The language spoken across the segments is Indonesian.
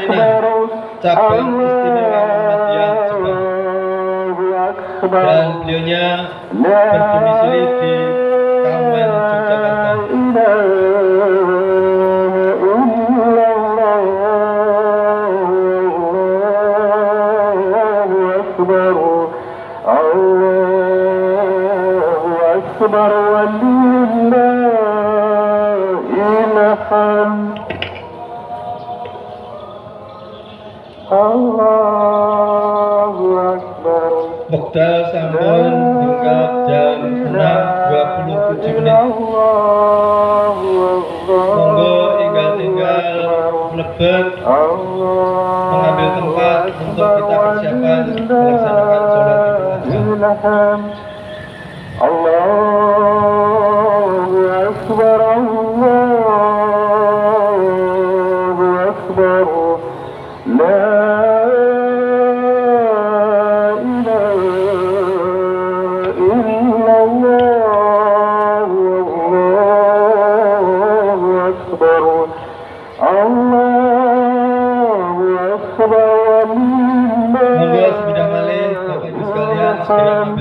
ini cabang istimewa Muhammadiyah Jepang, dan beliaunya berdomisili di Kamen, Yogyakarta. Wekdal sampun hingga jam 6.27. Monggo tinggal mlebet mengambil tempat untuk kita persiapan melaksanakan sholat Idul Adha. Allahu Akbar, Allahu Akbar, la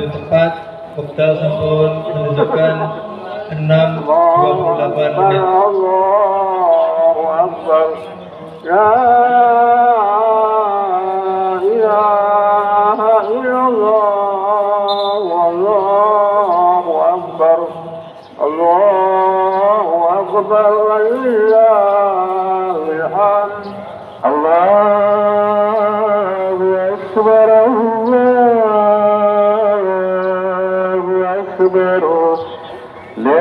tempat. Wekdal sampun menunjukkan 6.28 menit. Allahu Akbar, la ilaha illallah, Allahu Akbar, Allahu Akbar, walillahil hamd. Allahu Akbar, la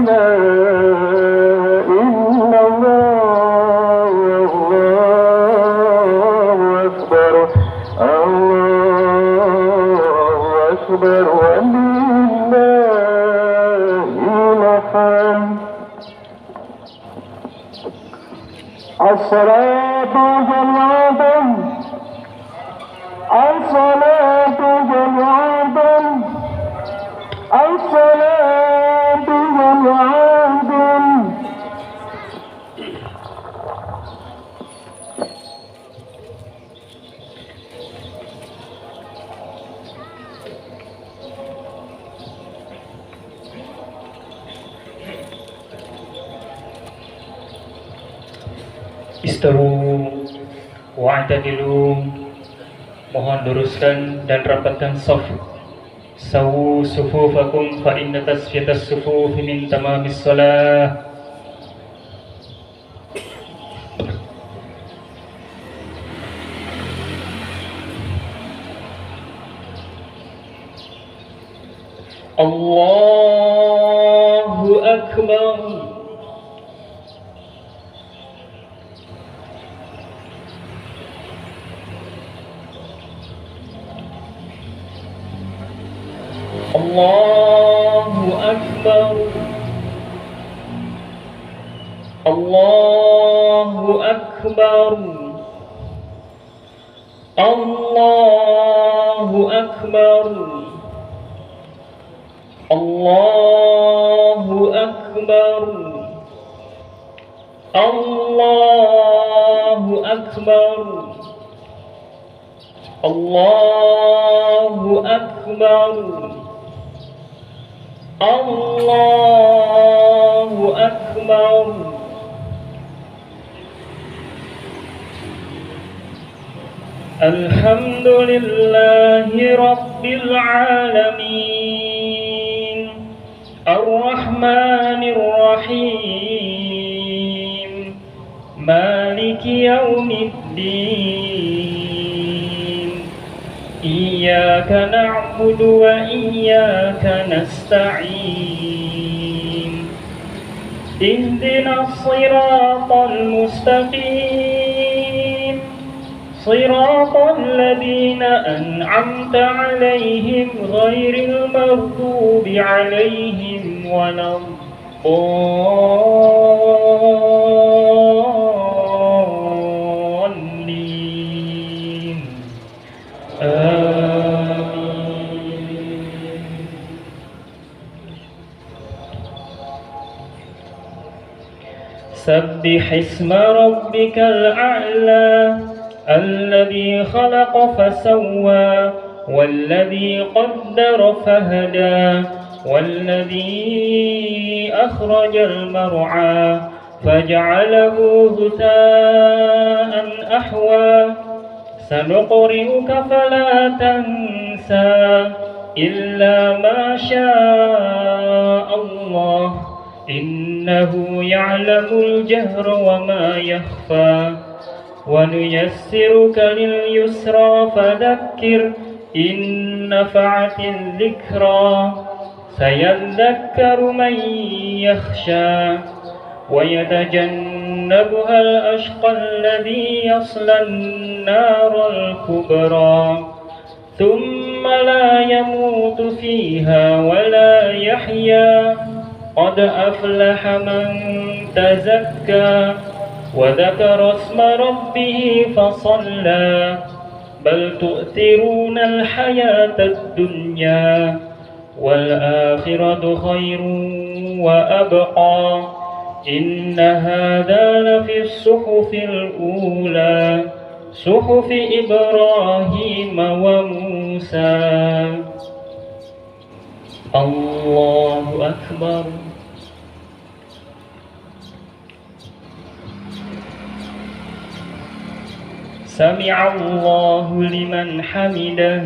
ilaha illallah, Allahu Akbar, Allahu Akbar, walillahil hamd. As-salatu jami'atan, as-salatu jami'atan, as-salatu jami'atan. Istawu wa'tadilu, mohon luruskan dan rapatkan shaf. Sawu sufufakum fa inna tasfiyatas sufufi min tamamis shalah. Allahu Akbar. Allahu Akbar, Allahu Akbar, Allahu Akbar, Allahu Akbar, Allahu Akbar, Allahu Akbar, Allahu Akbar. Alhamdulillahi Rabbil Alamin, Ar-Rahmanir Rahim, Maliki Yawmiddin. Iyyaka na'budu wa iyyaka nasta'in. Ihdinas siratal mustaqim, siratal ladzina an'amta 'alaihim ghairil maghdubi 'alaihim waladdallin. سبح اسم ربك الأعلى الذي خلق فسوى والذي قدر فهدى والذي أخرج المرعى فجعله غثاء أحوى سنقرئك فلا تنسى إلا ما شاء الله إنه يعلم الجهر وما يخفى ونيسرك لليسرى فذكر إن نفعت الذكرى سيذكر من يخشى ويتجنبها الأشقى الذي يصلى النار الكبرى ثم لا يموت فيها ولا يحيا قد أفلح من تزكى وذكر اسم ربه فصلى بل تؤثرون الحياة الدنيا والآخرة خير وأبقى إن هذا لفي الصحف الأولى صحف إبراهيم وموسى. الله أكبر. سمع الله لمن حمده.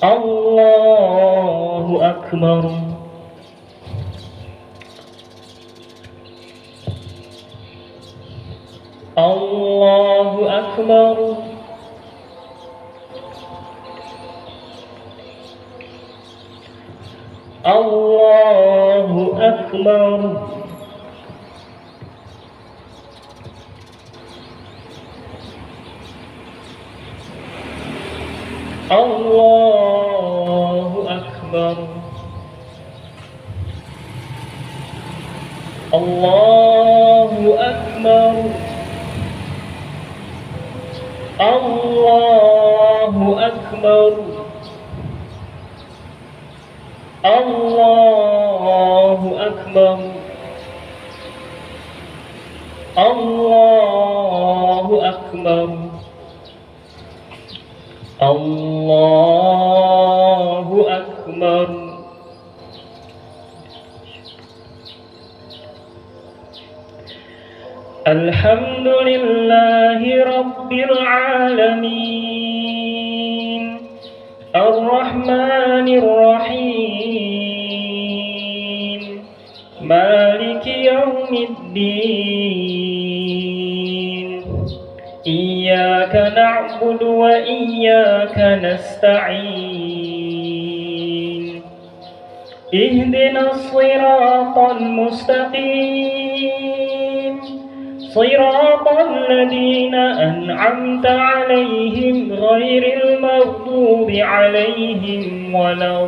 الله أكبر. الله أكبر. الله أكبر. الله أكبر. الله أكبر. الله أكبر. الله أكبر. الله أكبر. الله أكبر. الحمد لله رب العالمين الرحمن الرحيم مالك يوم الدين إياك نعبد وإياك نستعين اهدنا الصراط المستقيم صراط الذين أنعمت عليهم غير المغضوب عليهم ولا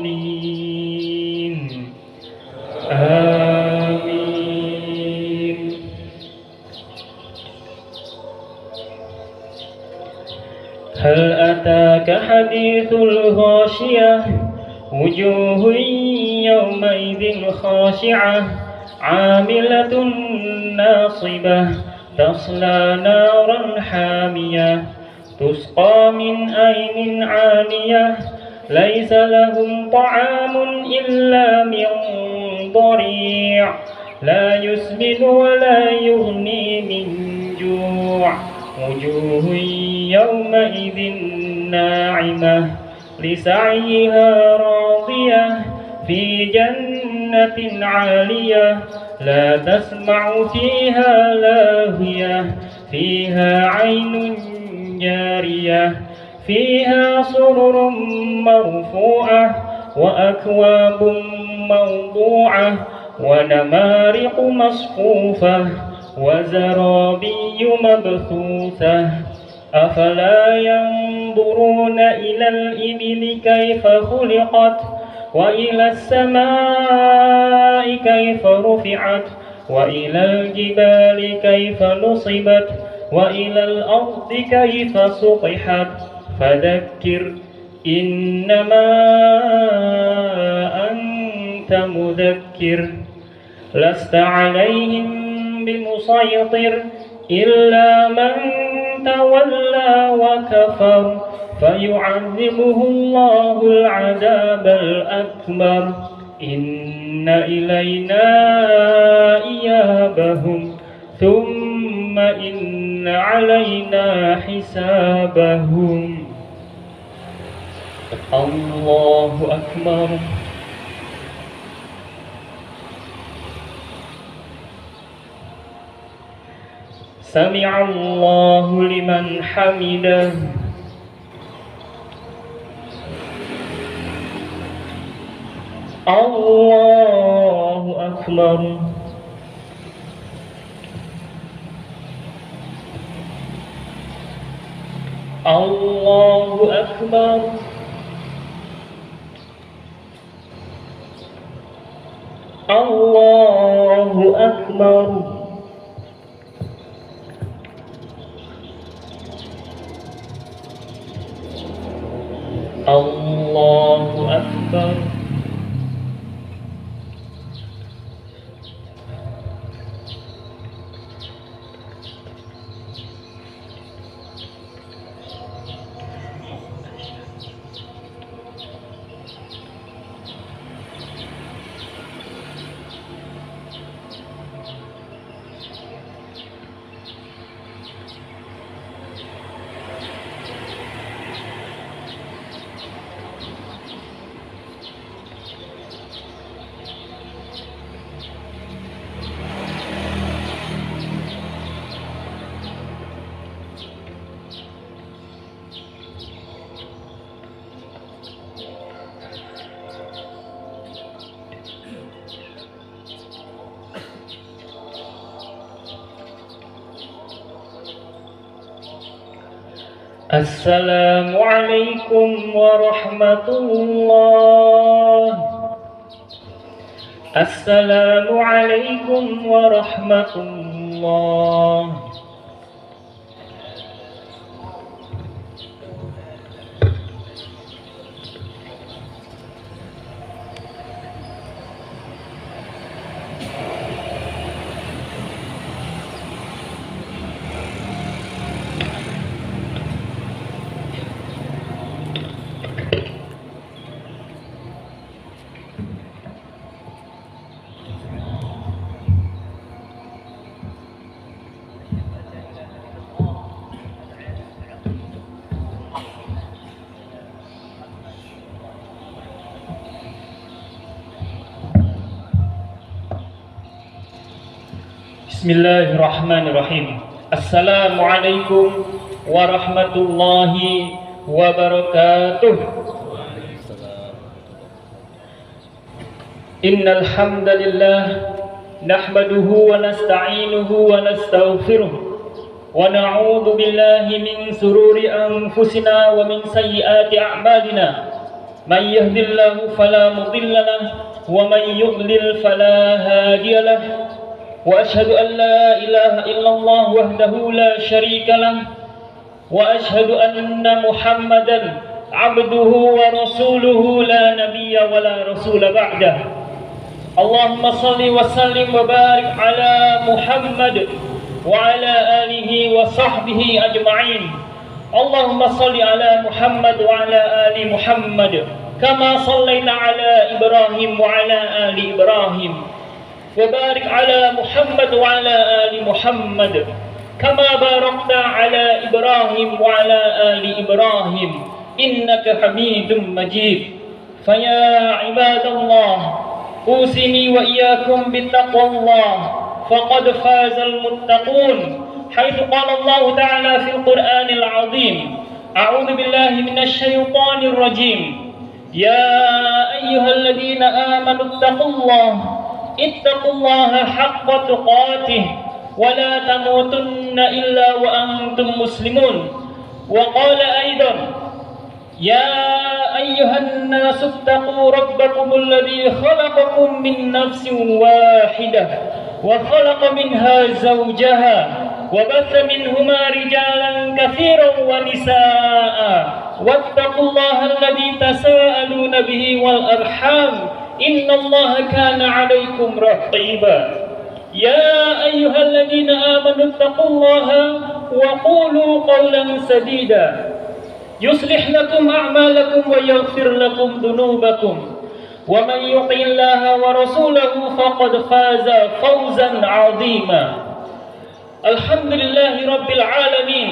الضالين آمين. هل أتاك حديث الغاشية وجوه يومئذ خاشعة عاملة ناصبة تصلى نارا حامية تسقى من عين عانية ليس لهم طعام إلا من ضريع لا يسمن ولا يغني من جوع وجوه يومئذ ناعمة لسعيها راضية في جنة عالية لا تسمع فيها لاغية فيها عين جارية فيها سرر مرفوعة وأكواب موضوعة ونمارق مصفوفة وزرابي مبثوثة أفلا ينظرون إلى الإبل كيف خلقت وإلى السماء كيف رفعت وإلى الجبال كيف نصبت وإلى الأرض كيف سطحت فذكر إنما أنت مذكر لست عليهم بمسيطر إلا من تولى وكفر فيعذبه الله العذاب الأكبر إن إلينا إيابهم ثم إن علينا حسابهم. الله أكبر. سمع الله لمن حمده. الله أكبر. الله أكبر. الله أكبر. الله أكبر. السلام عليكم ورحمة الله. السلام عليكم ورحمة الله. Bismillahirrahmanirrahim. Assalamualaikum warahmatullahi wabarakatuh. Innal hamdalillah nahmaduhu wa nasta'inuhu wa nastaghfiruh wa na'udzu billahi min sururi anfusina wa min sayyiati a'malina. May yahdihillahu fala mudilla lahu wa may yudlil fala hadiya lahu. وأشهد أن لا إله إلا الله وحده لا شريك له وأشهد أن محمدا عبده ورسوله لا نبي ولا رسول بعده. اللهم صل وسلم وبارك على محمد وعلى آله وصحبه أجمعين. اللهم صل على محمد وعلى آل محمد كما صليت على إبراهيم وعلى آل إبراهيم وبارك على محمد وعلى آل محمد كما باركت على إبراهيم وعلى آل إبراهيم إنك حميد مجيد. فيا عباد الله أوصيني وإياكم بتقوى الله فقد فاز المتقون حيث قال الله تعالى في القرآن العظيم أعوذ بالله من الشيطان الرجيم يا أيها الذين آمنوا اتقوا الله اتقوا الله حق تقاته ولا تموتن إلا وأنتم مسلمون. وقال أيضا يا أيها الناس اتقوا ربكم الذي خلقكم من نفس واحدة وخلق منها زوجها وبث منهما رجالا كثيرا ونساء wattaqullaha alladzi tasaaluna bihi wal arham innallaha kana 'alaikum raqiba. Ya ayyuhalladzina amanu taqullaha wa qulu qawlan sadida yuslih lakum a'malakum wa yaghfir lakum dhunubakum wa man yuti'illaha wa rasulahu faqad faza fawzan 'azima. Alhamdulillahi rabbil alamin.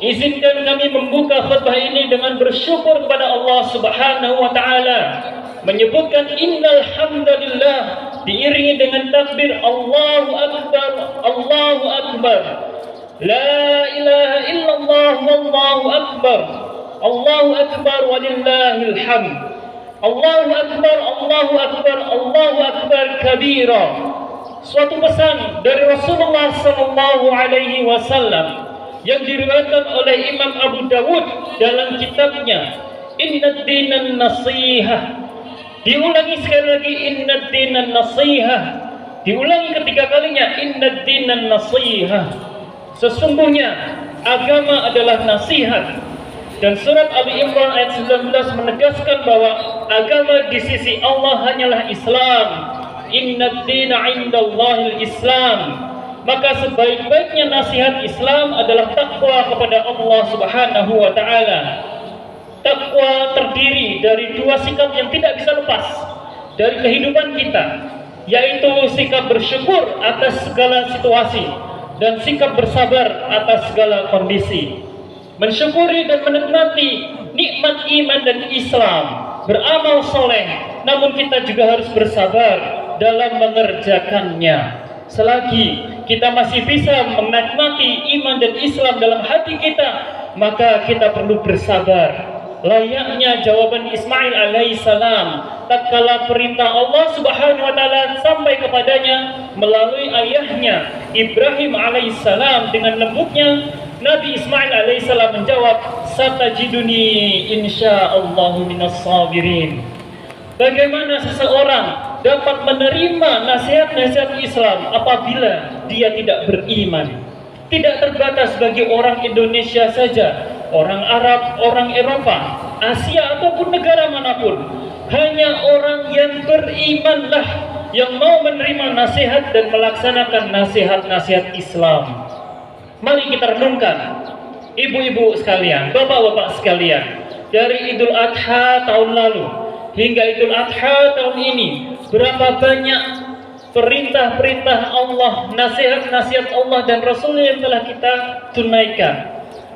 Izinkan kami membuka khutbah ini dengan bersyukur kepada Allah Subhanahu wa taala, menyebutkan innal hamdalillah diiringi dengan takbir Allahu akbar, Allahu akbar. La ilaha illallah wallahu akbar. Allahu akbar walillahil hamd. Allahu akbar, Allahu akbar, Allahu akbar kabira. Suatu pesan dari Rasulullah sallallahu alaihi wasallam yang diriwayatkan oleh Imam Abu Dawud dalam kitabnya Innad Dinan Nasihah. Diulangi sekali lagi, Innad Dinan Nasihah. Diulangi ketiga kalinya, Innad Dinan Nasihah. Sesungguhnya agama adalah nasihat. Dan surat Ali Imran ayat 19 menegaskan bahwa agama di sisi Allah hanyalah Islam. Innad dina indallahil Islam. Maka sebaik-baiknya nasihat Islam adalah takwa kepada Allah Subhanahu wa taala. Takwa terdiri dari dua sikap yang tidak bisa lepas dari kehidupan kita, yaitu sikap bersyukur atas segala situasi dan sikap bersabar atas segala kondisi. Mensyukuri dan menikmati nikmat iman dan Islam, beramal soleh, namun kita juga harus bersabar dalam mengerjakannya. Selagi kita masih bisa menikmati iman dan Islam dalam hati kita, maka kita perlu bersabar. Layaknya jawaban Ismail alaihissalam tatkala perintah Allah Subhanahu wa taala sampai kepadanya melalui ayahnya Ibrahim alaihissalam, dengan lembutnya Nabi Ismail alaihissalam menjawab, satajiduni insyaallahu minas sabirin. Bagaimana seseorang dapat menerima nasihat-nasihat Islam apabila dia tidak beriman? Tidak terbatas bagi orang Indonesia saja, orang Arab, orang Eropa, Asia ataupun negara manapun. Hanya orang yang berimanlah yang mau menerima nasihat dan melaksanakan nasihat-nasihat Islam. Mari kita renungkan, ibu-ibu sekalian, bapak-bapak sekalian, dari Idul Adha tahun lalu hingga Idul Adha tahun ini, berapa banyak perintah-perintah Allah, nasihat-nasihat Allah dan Rasulnya yang telah kita tunaikan,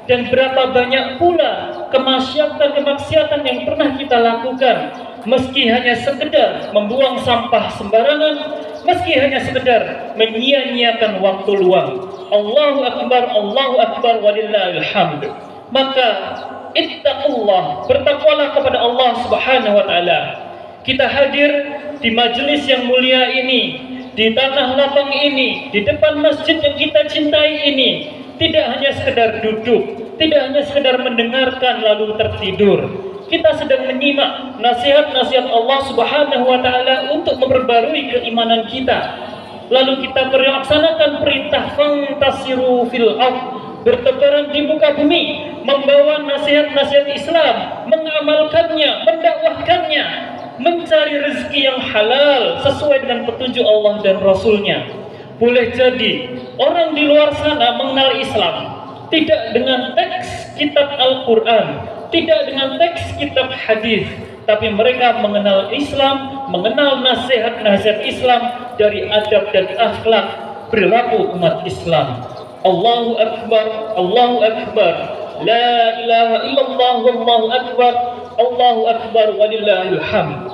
dan berapa banyak pula kemaksiatan yang pernah kita lakukan, meski hanya sekedar membuang sampah sembarangan, meski hanya sekedar menyia-nyiakan waktu luang. Allahu akbar walillahil hamd. Maka ittaqullah, bertakwalah kepada Allah Subhanahu wa taala. Kita hadir di majelis yang mulia ini, di tanah lapang ini, di depan masjid yang kita cintai ini, tidak hanya sekedar duduk, tidak hanya sekedar mendengarkan lalu tertidur. Kita sedang menyimak nasihat-nasihat Allah Subhanahu wa taala untuk memperbarui keimanan kita. Lalu kita melaksanakan perintah fantasiru fil ardh, bertebaran di muka bumi, membawa nasihat-nasihat Islam, mengamalkannya, mendakwahkannya, mencari rezeki yang halal sesuai dengan petunjuk Allah dan Rasulnya. Boleh jadi orang di luar sana mengenal Islam tidak dengan teks kitab Al-Quran, tidak dengan teks kitab hadis, tapi mereka mengenal Islam, mengenal nasihat-nasihat Islam dari adab dan akhlak perilaku umat Islam. Allahu akbar, Allahu akbar, la ilaha illallah wallahu akbar, Allahu akbar walillahil hamd.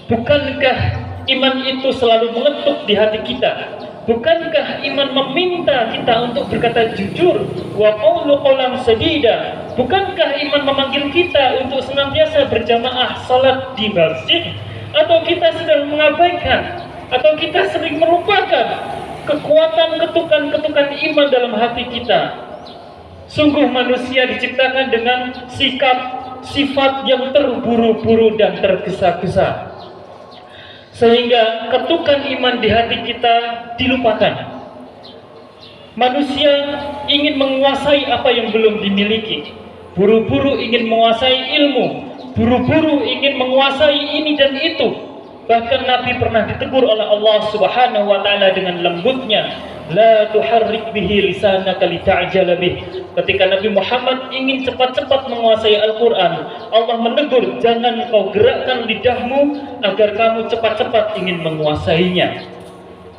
Bukankah iman itu selalu mengetuk di hati kita? Bukankah iman meminta kita untuk berkata jujur? Wa qawlu qawlan sadida. Bukankah iman memanggil kita untuk senantiasa berjamaah salat di masjid? Atau kita sedang mengabaikan, atau kita sering melupakan kekuatan ketukan-ketukan iman dalam hati kita? Sungguh manusia diciptakan dengan sikap, sifat yang terburu-buru dan tergesa-gesa, sehingga ketukan iman di hati kita dilupakan. Manusia ingin menguasai apa yang belum dimiliki. buru-buru ingin menguasai ilmu, buru-buru ingin menguasai ini dan itu. Bahkan Nabi pernah ditegur oleh Allah Subhanahu wa taala dengan lembutnya, la tuharrik bihi lisanaka lita'jala bih. Ketika Nabi Muhammad ingin cepat-cepat menguasai Al-Qur'an, Allah menegur, jangan kau gerakkan lidahmu agar kamu cepat-cepat ingin menguasainya.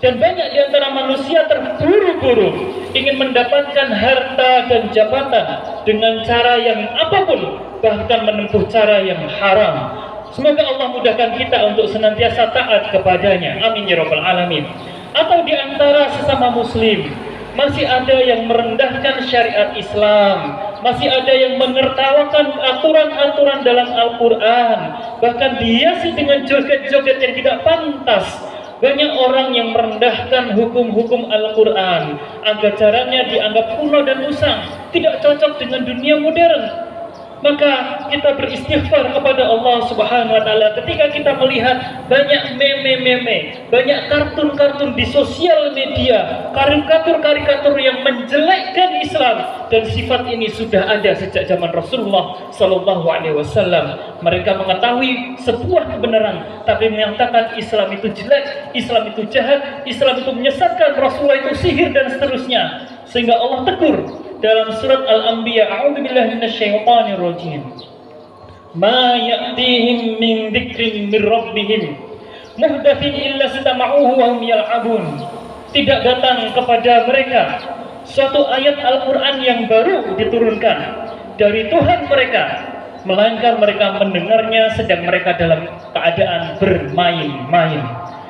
Dan banyak di antara manusia terburu-buru ingin mendapatkan harta dan jabatan dengan cara yang apapun, bahkan menempuh cara yang haram. Semoga Allah mudahkan kita untuk senantiasa taat kepadanya. Amin ya rabbal alamin. Atau di antara sesama muslim masih ada yang merendahkan syariat Islam, masih ada yang menertawakan aturan-aturan dalam Al-Quran, bahkan dihiasi dengan joget-joget yang tidak pantas. Banyak orang yang merendahkan hukum-hukum Al-Quran, ajarannya dianggap kuno dan usang, tidak cocok dengan dunia modern. Maka kita beristighfar kepada Allah Subhanahu wa taala ketika kita melihat banyak meme-meme, banyak kartun-kartun di sosial media, karikatur-karikatur yang menjelekkan Islam, dan sifat ini sudah ada sejak zaman Rasulullah sallallahu alaihi wasallam. Mereka mengetahui sebuah kebenaran tapi menyatakan Islam itu jelek, Islam itu jahat, Islam itu menyesatkan, Rasulullah itu sihir dan seterusnya. Sehingga Allah tegur dalam surat Al-Anbiya, a'udzubillahi minasyaitonir rajim. Ma ya'tihim min dzikrin min rabbihim muhdatsin illa istama'uhu wa hum yal'abun. Tidak datang kepada mereka suatu ayat Al-Qur'an yang baru diturunkan dari Tuhan mereka, melainkan mereka mendengarnya sedang mereka dalam keadaan bermain-main.